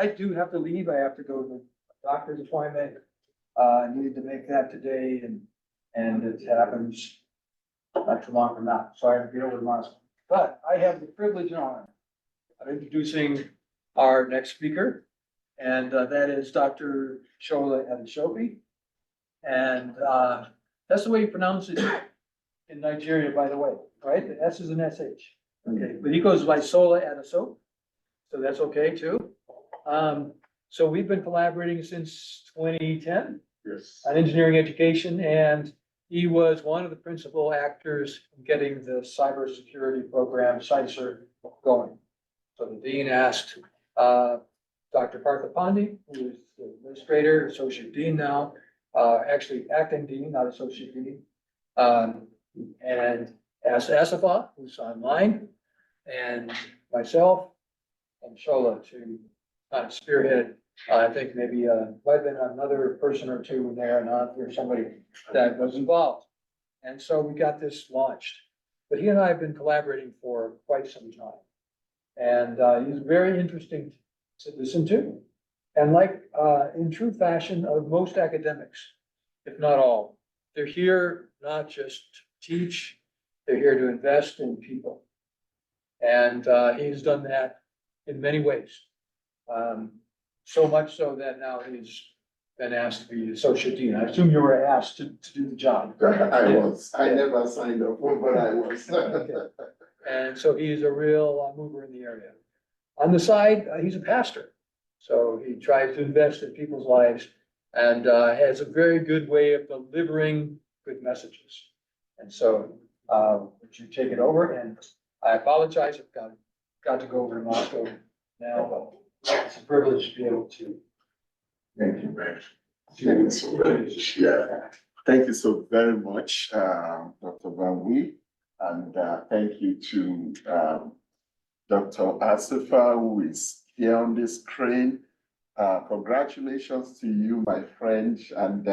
I do have to leave. I have to go to a doctor's appointment. I needed to make that today and it happens not too long from now. So I have to get over to Moscow. But I have the privilege and honor of introducing our next speaker. And that is Dr. Shola Adeshobi. And that's the way you pronounce it in Nigeria, by the way, right? The S is an SH. Okay, but he goes by Sola Adeso, so that's okay too. So we've been collaborating since 2010 Yes. on engineering education, and he was one of the principal actors in getting the cybersecurity program, CyCert, going. So the dean asked Dr. Partha Pandey, who is the administrator, associate dean now, actually acting dean, not associate dean, and asked Asifa, who's online, and myself and Shola to kind of spearhead. I think maybe might have been another person or two in there, not or somebody that was involved. And so we got this launched. But he and I have been collaborating for quite some time. And he's very interesting to listen to. And like in true fashion of most academics, if not all, they're here not just to teach, they're here to invest in people. And he's done that in many ways. So much so that now he's been asked to be associate dean. I assume you were asked to do the job. I was. I never signed up for, but I was. Okay. And so he's a real mover in the area. On the side, he's a pastor. So he tries to invest in people's lives and has a very good way of delivering good messages. And so would you take it over? And I apologize, I've got to go over to Moscow now, but it's a privilege to be able to. Thank you, man. Thank you so much. Yeah. Thank you so very much, Dr. Van Wee. And thank you to Dr. Asifa, who is here on the screen. Congratulations to you, my friend. And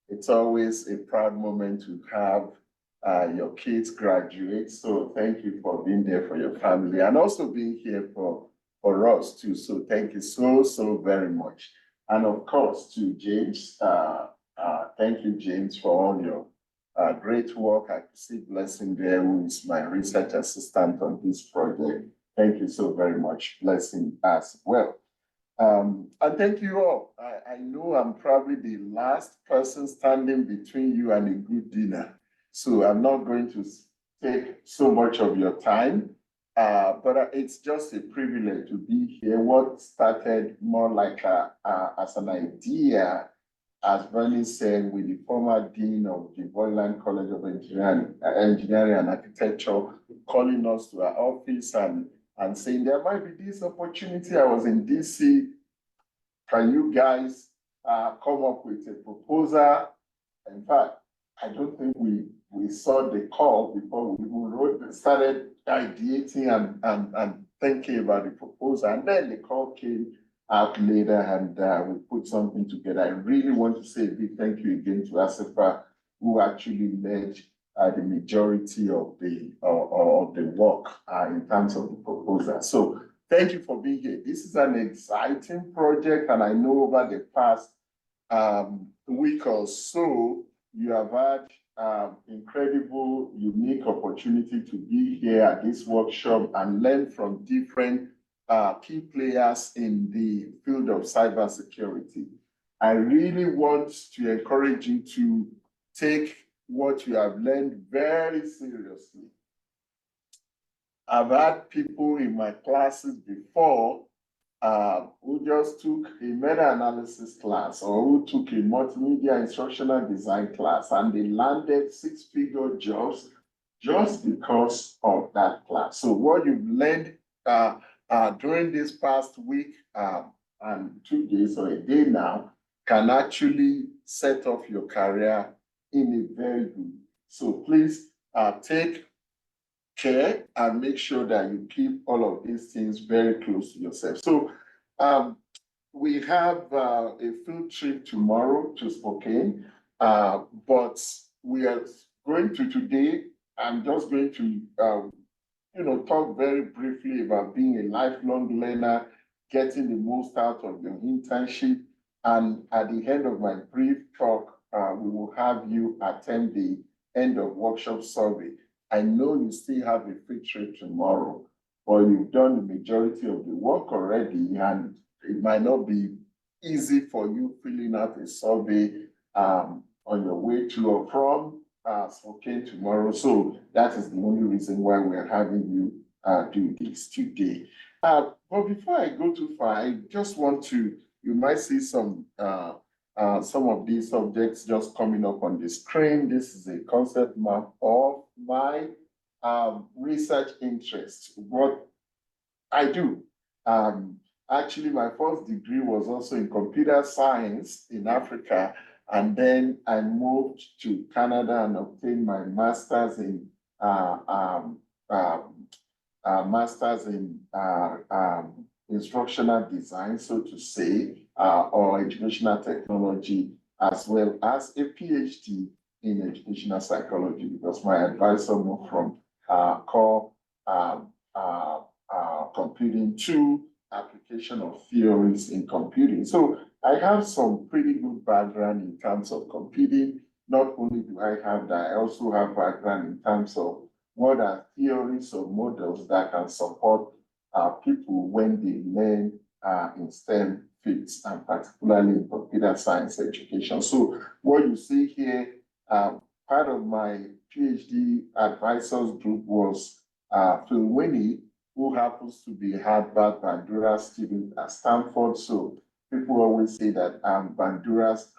it's always a proud moment to have your kids graduate. So thank you for being there for your family and also being here for us too. So thank you so very much. And of course to James, thank you, James, for all your great work. I see Blessing there, who is my research assistant on this project. Thank you so very much, Blessing, as well. And thank you all. I know I'm probably the last person standing between you and a good dinner. So I'm not going to take so much of your time, but it's just a privilege to be here. What started more like as an idea, as Bernie said, with the former dean of the Boyland College of Engineering and Architecture, calling us to our office and saying there might be this opportunity. I was in DC. Can you guys come up with a proposal? In fact, I don't think we saw the call before we started ideating and thinking about the proposal. And then the call came out later and we put something together. I really want to say a big thank you again to Asifa, who actually led the majority of the work in terms of the proposal. So thank you for being here. This is an exciting project, and I know over the past week or so, you have had incredible, unique opportunity to be here at this workshop and learn from different key players in the field of cybersecurity. I really want to encourage you to take what you have learned very seriously. I've had people in my classes before who just took a meta-analysis class or who took a multimedia instructional design class and they landed six-figure jobs just because of that class. So what you've learned during this past week and 2 days or a day now can actually set off your career in a very good. So please take care and make sure that you keep all of these things very close to yourself. So we have a field trip tomorrow to Spokane, but we are going to today, I'm just going to talk very briefly about being a lifelong learner, getting the most out of your internship. And at the end of my brief talk, we will have you attend the end of workshop survey. I know you still have a free trip tomorrow, but you've done the majority of the work already, and it might not be easy for you filling out a survey on your way to or from Spokane tomorrow. So that is the only reason why we're having you do this today. But before I go too far, I just want to, you might see some of these subjects just coming up on the screen. This is a concept map of my research interests, what I do. Actually, my first degree was also in computer science in Africa, and then I moved to Canada and obtained my master's in instructional design, so to say, or educational technology, as well as a PhD in educational psychology, because my advisor moved from core computing to application of theories in computing. So I have some pretty good background in terms of computing. Not only do I have that, I also have background in terms of what are theories or models that can support people when they learn in STEM fields, and particularly in computer science education. So what you see here, part of my PhD advisors group was Phil Winnie, who happens to be Harvard Bandura student at Stanford. So people always say that I'm Bandura's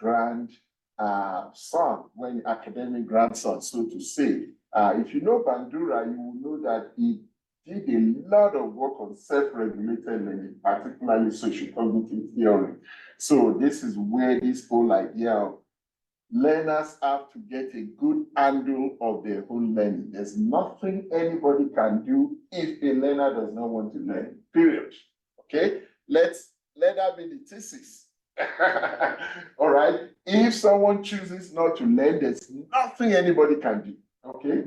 son, when academic grandson, so to say. If you know Bandura, you will know that he did a lot of work on self-regulated learning, particularly social cognitive theory. So this is where this whole idea of learners have to get a good handle of their own learning. There's nothing anybody can do if a learner does not want to learn, period. Okay, let that be the thesis. All right, if someone chooses not to learn, there's nothing anybody can do. Okay,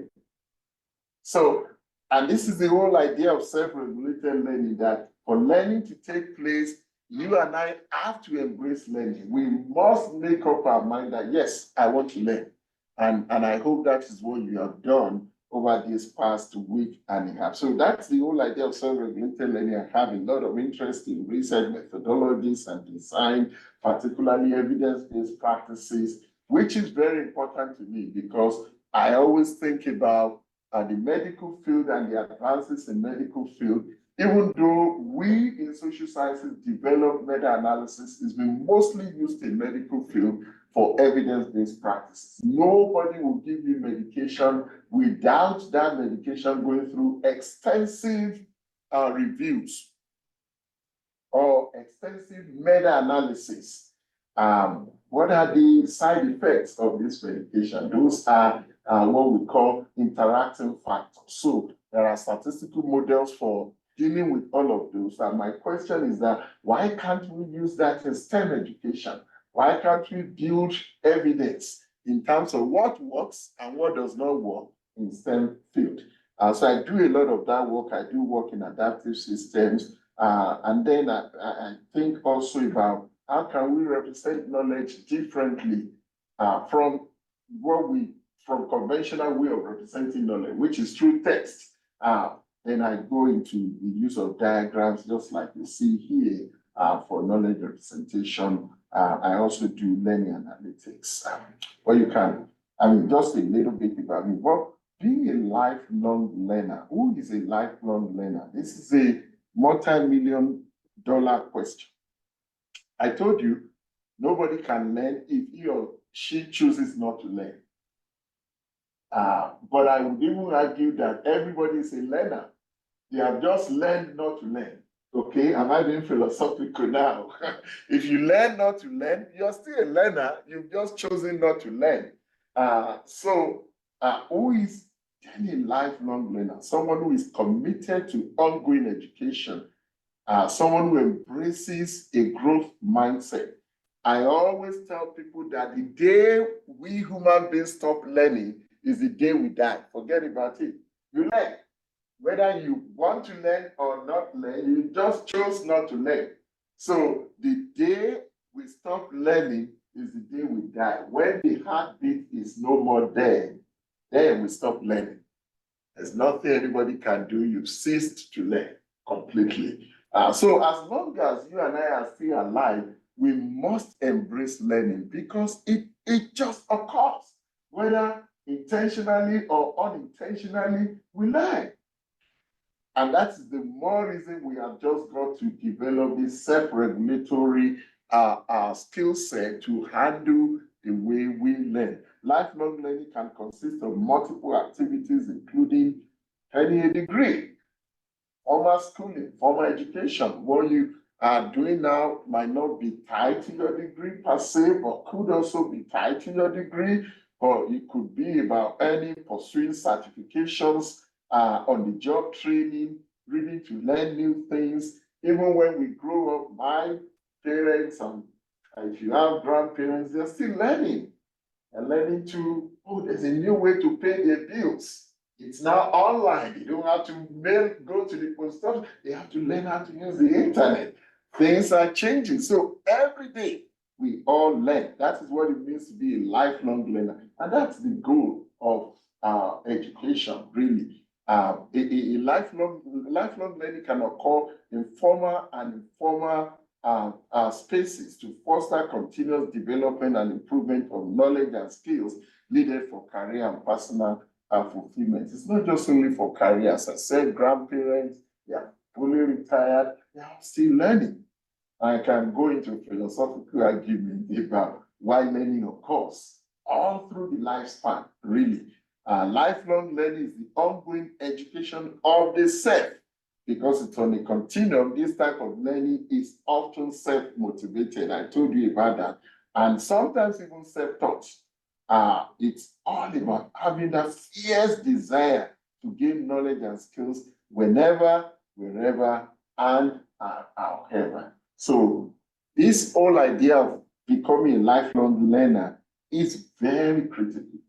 so, and this is the whole idea of self-regulated learning, that for learning to take place, you and I have to embrace learning. We must make up our mind that, yes, I want to learn. And I hope that is what you have done over this past week and a half. So that's the whole idea of self-regulated learning. I have a lot of interest in research methodologies and design, particularly evidence-based practices, which is very important to me because I always think about the medical field and the advances in medical field. Even though we in social sciences develop meta-analysis, it's been mostly used in medical field for evidence-based practices. Nobody will give you medication without that medication going through extensive reviews or extensive meta-analysis. What are the side effects of this medication? Those are what we call interacting factors. So there are statistical models for dealing with all of those. And my question is that why can't we use that in STEM education? Why can't we build evidence in terms of what works and what does not work in STEM field? So I do a lot of that work. I do work in adaptive systems. And then I think also about how can we represent knowledge differently from conventional way of representing knowledge, which is through text. Then I go into the use of diagrams, just like you see here, for knowledge representation. I also do learning analytics. Well, you can, just a little bit about me. Well, being a lifelong learner, who is a lifelong learner? This is a multi-million-dollar question. I told you, nobody can learn if he or she chooses not to learn. But I would even argue that everybody is a learner. They have just learned not to learn. Okay, am I being philosophical now? If you learn not to learn, you're still a learner. You've just chosen not to learn. Who is a lifelong learner? Someone who is committed to ongoing education. Someone who embraces a growth mindset. I always tell people that the day we human beings stop learning is the day we die. Forget about it. You learn. Whether you want to learn or not learn, you just chose not to learn. So the day we stop learning is the day we die. When the heartbeat is no more there, then we stop learning. There's nothing anybody can do. You've ceased to learn completely. So as long as you and I are still alive, we must embrace learning because it just occurs. Whether intentionally or unintentionally, we learn. And that's the more reason we have just got to develop this self-regulatory skill set to handle the way we learn. Lifelong learning can consist of multiple activities, including earning a degree, formal schooling, formal education. What you are doing now might not be tied to your degree per se, but could also be tied to your degree, or it could be about earning, pursuing certifications, on the job training, reading to learn new things. Even when we grow up, my parents and if you have grandparents, they're still learning and learning to, oh, there's a new way to pay their bills. It's now online. They don't have to go to the post office. They have to learn how to use the internet. Things are changing. So every day we all learn. That is what it means to be a lifelong learner. And that's the goal of education, really. A lifelong learning can occur in formal and informal spaces to foster continuous development and improvement of knowledge and skills needed for career and personal fulfillment. It's not just only for career. As I said, grandparents, they are fully retired, they are still learning. I can go into philosophical argument about why learning occurs all through the lifespan, really. Lifelong learning is the ongoing education of the self because it's on a continuum. This type of learning is often self-motivated. I told you about that. And sometimes even self-taught. It's all about having that fierce desire to gain knowledge and skills whenever, wherever, and however. So this whole idea of becoming a lifelong learner is very critical.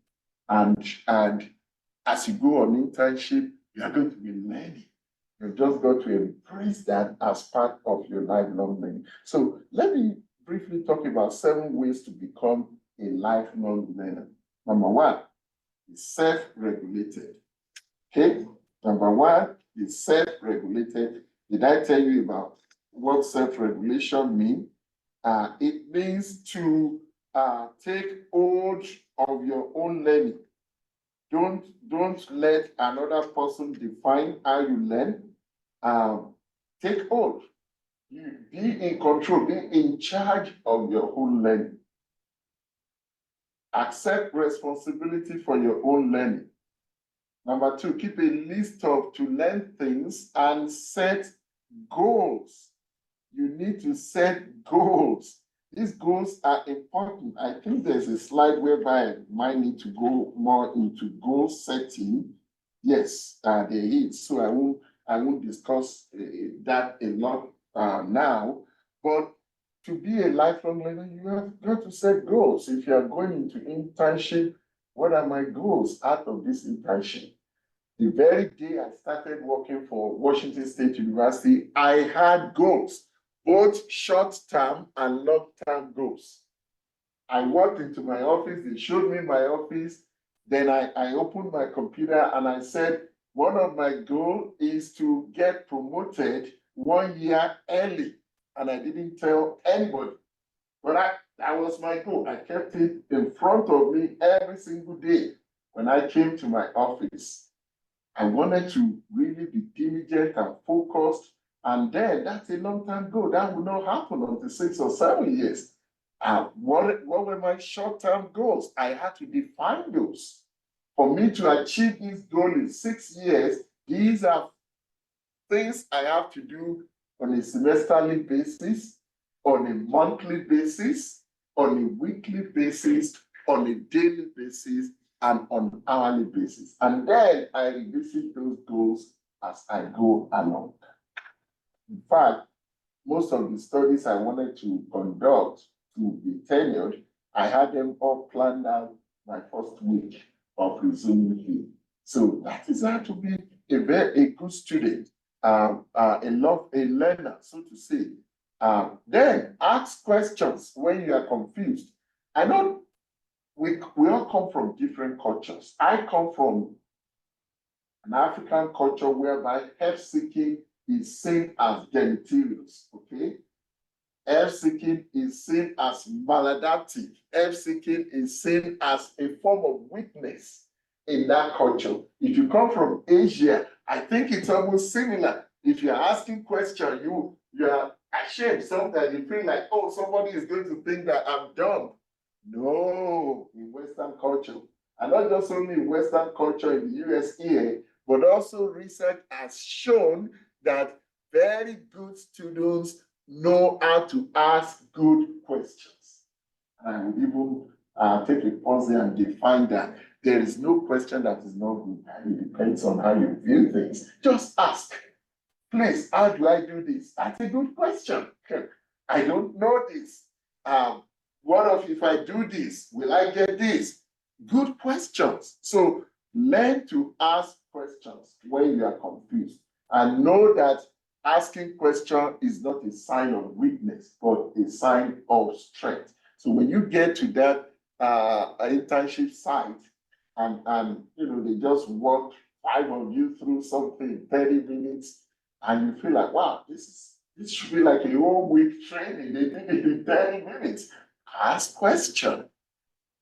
And as you go on internship, you are going to be learning. You've just got to embrace that as part of your lifelong learning. So let me briefly talk about 7 ways to become a lifelong learner. Number 1 is self-regulated. Okay? Number 1 is self-regulated. Did I tell you about what self-regulation means? It means to take hold of your own learning. Don't let another person define how you learn. Take hold. You be in control, be in charge of your own learning. Accept responsibility for your own learning. Number 2, keep a list of to learn things and set goals. You need to set goals. These goals are important. I think there's a slide whereby I might need to go more into goal setting. Yes, there is. So I won't discuss that a lot now. But to be a lifelong learner, you have got to set goals. If you are going into internship, what are my goals out of this internship? The very day I started working for Washington State University, I had goals, both short-term and long-term goals. I walked into my office, they showed me my office, then I opened my computer and I said, one of my goals is to get promoted 1 year early. And I didn't tell anybody, but that was my goal. I kept it in front of me every single day when I came to my office. I wanted to really be diligent and focused. And then that's a long-term goal. That will not happen until 6 or 7 years. What were my short-term goals? I had to define those. For me to achieve this goal in 6 years, these are things I have to do on a semesterly basis, on a monthly basis, on a weekly basis, on a daily basis, and on an hourly basis. And then I revisit those goals as I go along. In fact, most of the studies I wanted to conduct to be tenured, I had them all planned out my first week of resuming here. So that is how to be a good student, a learner, so to say. Then ask questions when you are confused. I know we all come from different cultures. I come from an African culture whereby help seeking is seen as deleterious, okay? Help seeking is seen as maladaptive. Help seeking is seen as a form of weakness in that culture. If you come from Asia, I think it's almost similar. If you're asking questions, you're ashamed. Sometimes you feel like, oh, somebody is going to think that I'm dumb. No, in Western culture, and not just only in Western culture in the US here, but also research has shown that very good students know how to ask good questions. And I would even take a pause there and define that. There is no question that is not good. It depends on how you view things. Just ask. Please, how do I do this? That's a good question. I don't know this. What if I do this? Will I get this? Good questions. So learn to ask questions when you are confused and know that asking question is not a sign of weakness, but a sign of strength. So when you get to that internship site and they just walk 5 of you through something in 30 minutes, and you feel like, wow, this should be like a whole week training. They did it in 30 minutes. Ask question.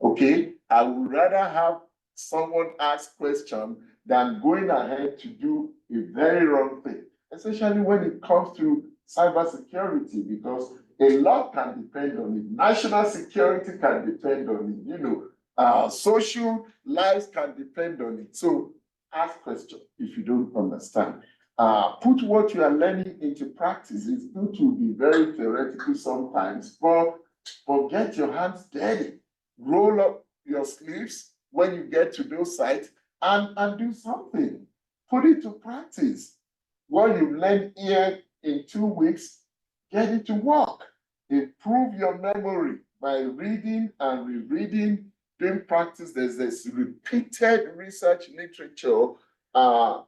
Okay, I would rather have someone ask question than going ahead to do a very wrong thing, especially when it comes to cybersecurity, because a lot can depend on it. National security can depend on it. Social lives can depend on it. So ask question if you don't understand. Put what you are learning into practice. It's good to be very theoretical sometimes, but get your hands dirty. Roll up your sleeves when you get to those sites and do something. Put it to practice. What you learned here in 2 weeks, get it to work. Improve your memory by reading and rereading, doing practice. There's this repeated research literature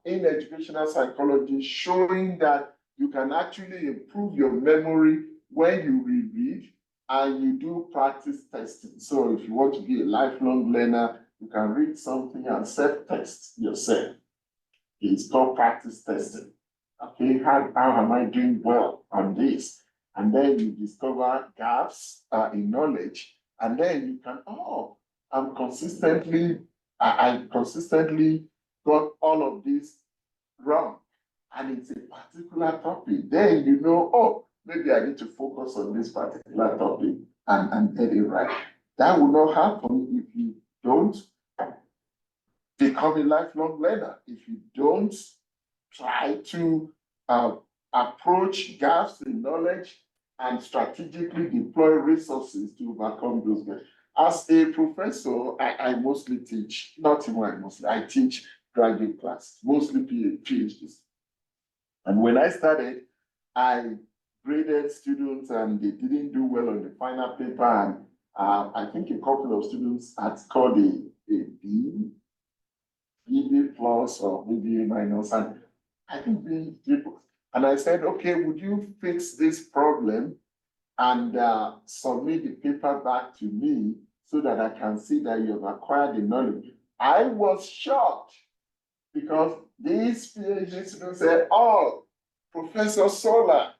in educational psychology showing that you can actually improve your memory when you reread and you do practice testing. So if you want to be a lifelong learner, you can read something and self-test yourself. It's called practice testing. Okay, how am I doing well on this? And then you discover gaps in knowledge, and then you can, I consistently got all of this wrong, and it's a particular topic. Then maybe I need to focus on this particular topic and get it right. That will not happen if you don't become a lifelong learner, if you don't try to approach gaps in knowledge and strategically deploy resources to overcome those gaps. As a professor, I mostly teach, not even I teach graduate class, mostly PhDs. And when I started, I graded students and they didn't do well on the final paper. And I think a couple of students had scored a B plus or maybe a minus. And I think B. And I said, okay, would you fix this problem and submit the paper back to me so that I can see that you have acquired the knowledge? I was shocked because these PhD students said, oh, Professor Sola,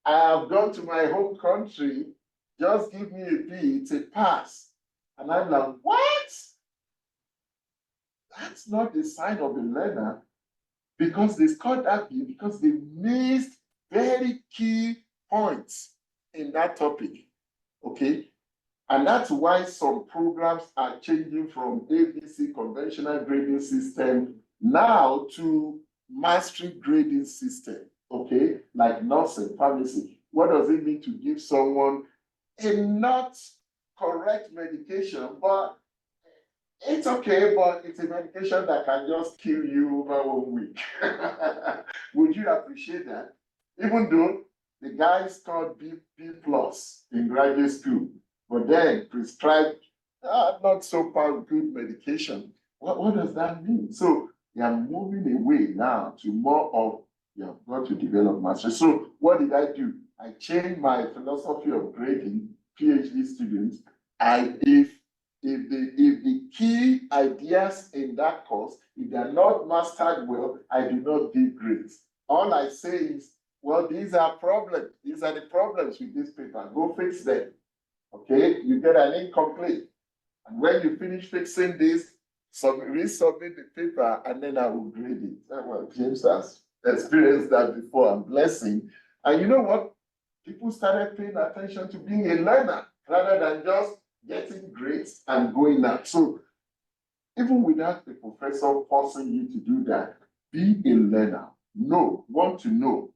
I have gone to my home country, just give me a B, it's a pass. And I'm like, what? That's not the sign of a learner, because they scored that B because they missed very key points in that topic, okay? And that's why some programs are changing from ABC, conventional grading system, now to mastery grading system, okay? Like nursing, pharmacy. What does it mean to give someone a not correct medication, but it's okay, but it's a medication that can just kill you over 1 week. Would you appreciate that? Even though the guy scored B plus in graduate school, but then prescribed not so good medication. What does that mean? So they are moving away now to more of you have got to develop mastery. So what did I do? I changed my philosophy of grading PhD students. If the key ideas in that course, if they're not mastered well, I do not give grades. All I say is, well, these are problems. These are the problems with this paper. Go fix them. Okay, you get an incomplete. And when you finish fixing this, resubmit the paper, and then I will grade it. Well, James has experienced that before. I'm blessing. And you know what? People started paying attention to being a learner rather than just getting grades and going out. So even without the professor forcing you to do that, be a learner. Want to know.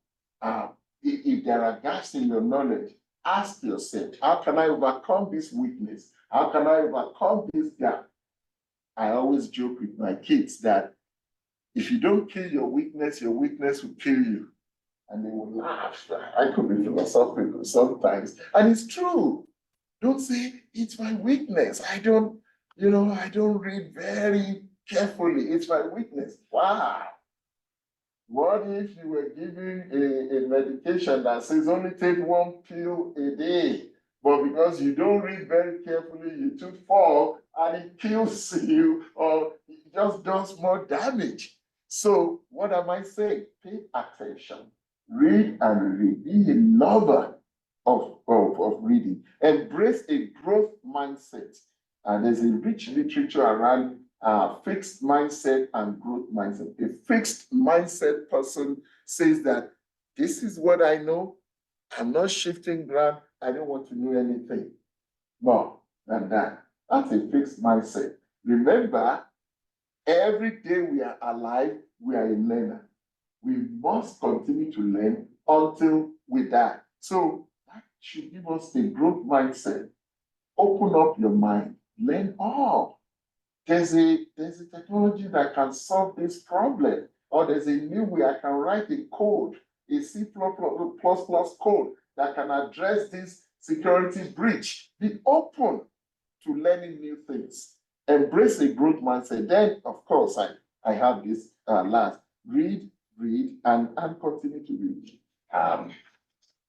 If there are gaps in your knowledge, ask yourself, how can I overcome this weakness? How can I overcome this gap? I always joke with my kids that if you don't kill your weakness will kill you. And they will laugh. I could be philosophical sometimes. And it's true. Don't say it's my weakness. I don't read very carefully. It's my weakness. Wow. What if you were given a medication that says only take 1 pill a day, but because you don't read very carefully, you took 4 and it kills you or it just does more damage? So what am I saying? Pay attention. Read and read. Be a lover of reading. Embrace a growth mindset. And there's a rich literature around fixed mindset and growth mindset. A fixed mindset person says that this is what I know. I'm not shifting ground. I don't want to know anything more than that. That's a fixed mindset. Remember, every day we are alive, we are a learner. We must continue to learn until we die. So that should give us a growth mindset. Open up your mind. Learn all. There's a technology that can solve this problem, or there's a new way I can write a code, a C++ code that can address this security breach. Be open to learning new things. Embrace a growth mindset. Then, of course, I have this last. Read, and continue to read.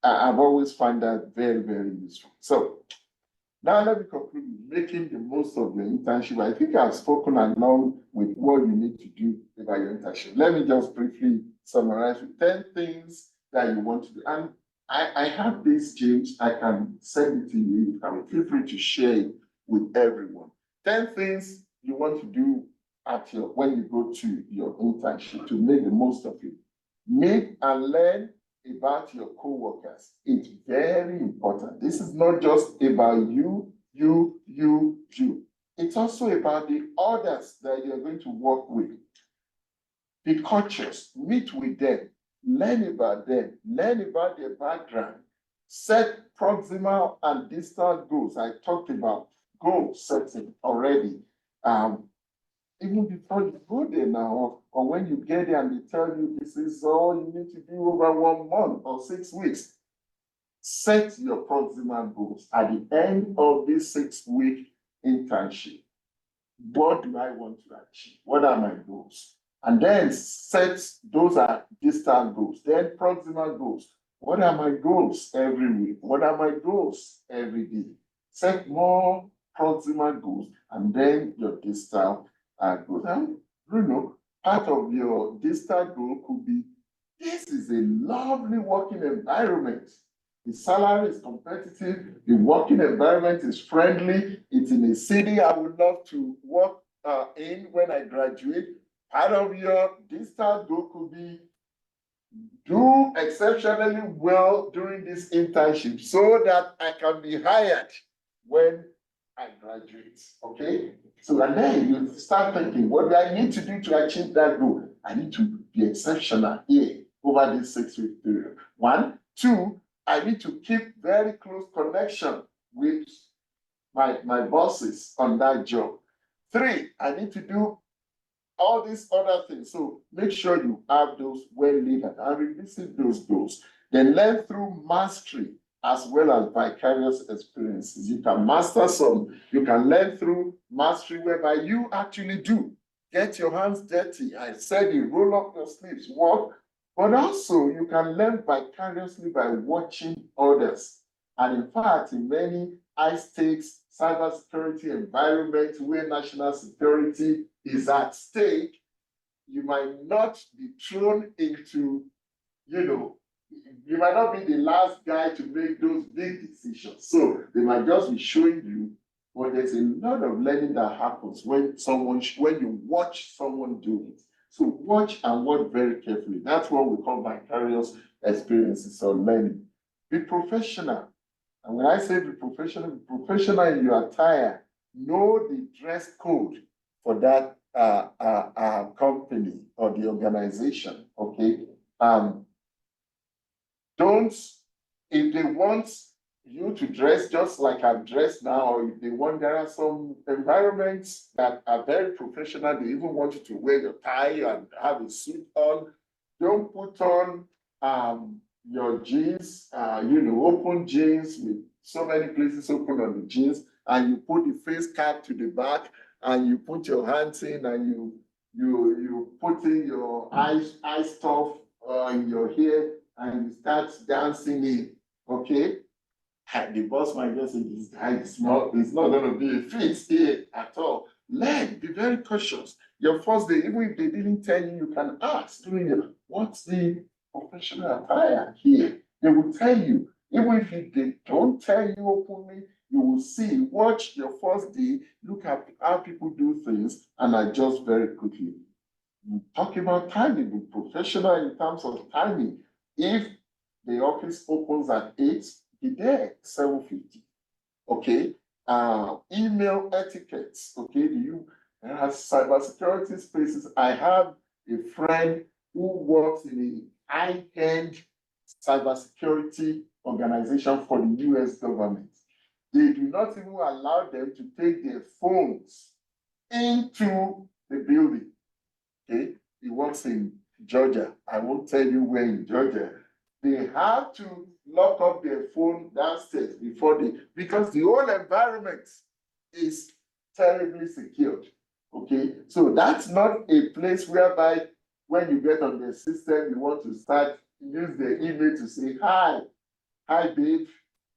I've always found that very, very useful. So now let me conclude with making the most of your internship. I think I've spoken along with what you need to do about your internship. Let me just briefly summarize with 10 things that you want to do. And I have this, James. I can send it to you. You can feel free to share it with everyone. 10 things you want to do when you go to your internship to make the most of it. Meet and learn about your co-workers. It's very important. This is not just about you. It's also about the others that you're going to work with. Be courteous, meet with them, learn about them, learn about their background, set proximal and distal goals. I talked about goal setting already. Even before you go there now, or when you get there and they tell you this is all you need to do over 1 month or 6 weeks, set your proximal goals at the end of this 6-week internship. What do I want to achieve? What are my goals? And then set, those are distal goals. Then proximal goals. What are my goals every week? What are my goals every day? Set more proximal goals and then your distal goals. And Bruno, part of your distal goal could be, this is a lovely working environment. The salary is competitive. The working environment is friendly. It's in a city I would love to work in when I graduate. Part of your distal goal could be, do exceptionally well during this internship so that I can be hired when I graduate. Okay? So and then you start thinking, what do I need to do to achieve that goal? I need to be exceptional here over this 6-week period. 1, 2, I need to keep very close connection with my bosses on that job. 3, I need to do all these other things. So make sure you have those well laid out and revisit those goals. Then learn through mastery as well as vicarious experiences. You can master some, you can learn through mastery whereby you actually do. Get your hands dirty. I said you roll up your sleeves, work, But also you can learn vicariously by watching others. And in fact, in many high-stakes cybersecurity environments where national security is at stake, you might not be thrown into, you might not be the last guy to make those big decisions. So they might just be showing you, but there's a lot of learning that happens when you watch someone do it. So watch and watch very carefully. That's what we call vicarious experiences or learning. Be professional. And when I say be professional in your attire, know the dress code for that company or the organization. Okay. Don't, if they want you to dress just like I'm dressed now, or if they want, there are some environments that are very professional. They even want you to wear your tie and have a suit on. Don't put on your jeans, open jeans with so many places open on the jeans, and you put the face cap to the back, and you put your hands in, and you put in your eye stuff in your hair, and you start dancing in, okay? The boss might just say, this guy is not going to be a fit here at all. Learn, be very cautious. Your first day, even if they didn't tell you, you can ask, what's the professional attire here? They will tell you. Even if they don't tell you openly, you will see, watch your first day, look at how people do things, and adjust very quickly. Talk about timing, be professional in terms of timing. If the office opens at 8, be there 7:50. Okay. Email etiquettes. Okay. There are cybersecurity spaces. I have a friend who works in a high-end cybersecurity organization for the US government. They do not even allow them to take their phones into the building. Okay. He works in Georgia. I won't tell you where in Georgia. They have to lock up their phone downstairs because the whole environment is terribly secured. Okay, so that's not a place whereby when you get on the system, you want to use the email to say, hi, babe,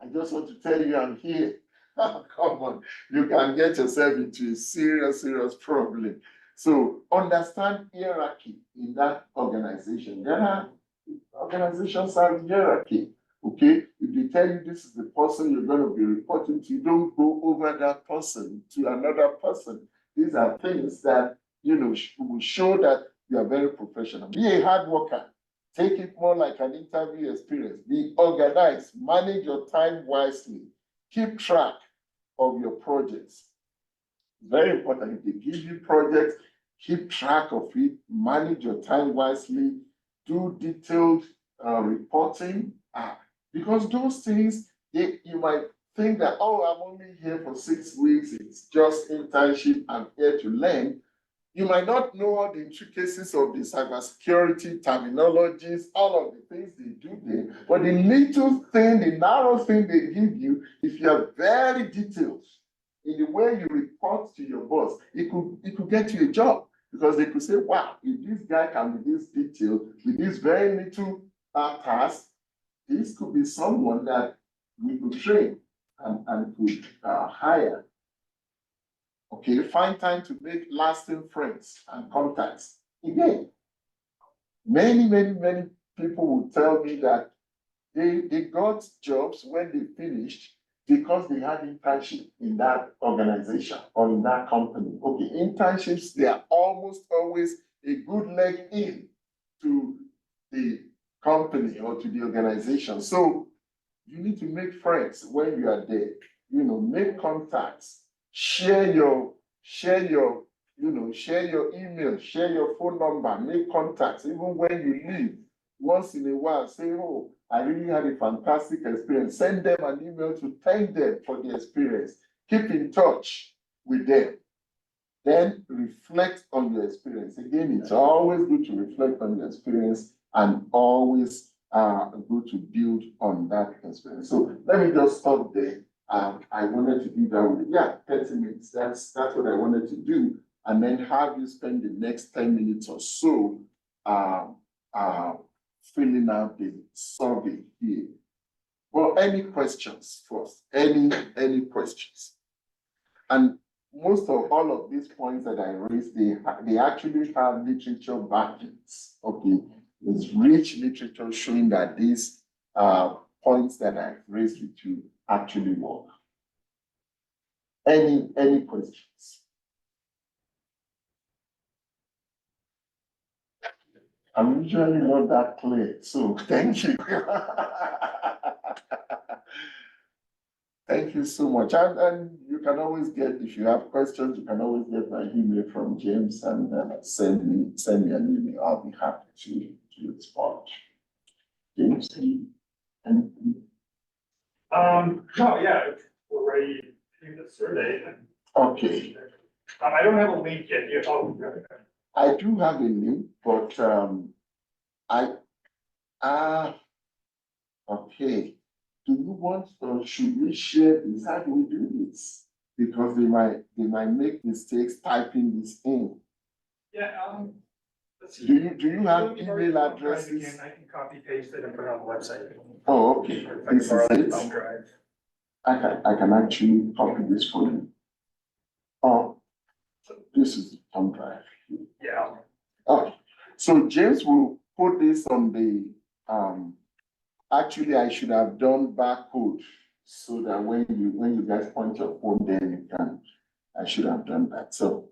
I just want to tell you I'm here. Come on, you can get yourself into a serious problem. So understand hierarchy in that organization. There are organizations have hierarchy. Okay, if they tell you this is the person you're going to be reporting to, don't go over that person to another person. These are things that will show that you are very professional. Be a hard worker. Take it more like an interview experience. Be organized. Manage your time wisely. Keep track of your projects. Very important. If they give you projects, keep track of it. Manage your time wisely. Do detailed reporting, because those things, you might think that, oh, I'm only here for 6 weeks, it's just internship, I'm here to learn. You might not know all the intricacies of the cybersecurity terminologies, all of the things they do there, but the little thing, the narrow thing they give you, if you are very detailed in the way you report to your boss, it could get you a job. Because they could say, wow, if this guy can be this detailed with this very little task, this could be someone that we could train and could hire. Okay, find time to make lasting friends and contacts. Again, many people will tell me that they got jobs when they finished because they had internship in that organization or in that company. Okay, internships, they are almost always a good leg in to the company or to the organization. So you need to make friends when you are there. Make contacts, share your email, share your phone number, make contacts, even when you leave. Once in a while, say, oh, I really had a fantastic experience. Send them an email to thank them for the experience. Keep in touch with them. Then reflect on your experience. Again, it's always good to reflect on your experience and always good to build on that experience. So let me just stop there. I wanted to do that with 30 minutes. That's what I wanted to do. And then have you spend the next 10 minutes or so filling out the survey here. Well, any questions first? Any questions? And most of all of these points that I raised, they actually have literature backings. Okay, there's rich literature showing that these points that I've raised with you actually work. Any questions? I'm usually not that clear, so thank you. Thank you so much. And you can always get, if you have questions, you can always get my email from James and send me an email. I'll be happy to respond. James, anything? No, yeah, we're ready to do the survey. Okay, I don't have a link yet. I do have a link, but okay. Do you want, or should we share this? How do we do this? Because they might make mistakes typing this in. Yeah, let's see. Do you have email addresses? I can copy paste it and put it on the website. Oh, okay. If I can This borrow that is thumb it. drive. I can actually copy this for you. Oh, this is the thumb drive. Yeah. Okay, so James will put this on the actually I should have done barcode so that when you guys point your phone there, I should have done that. So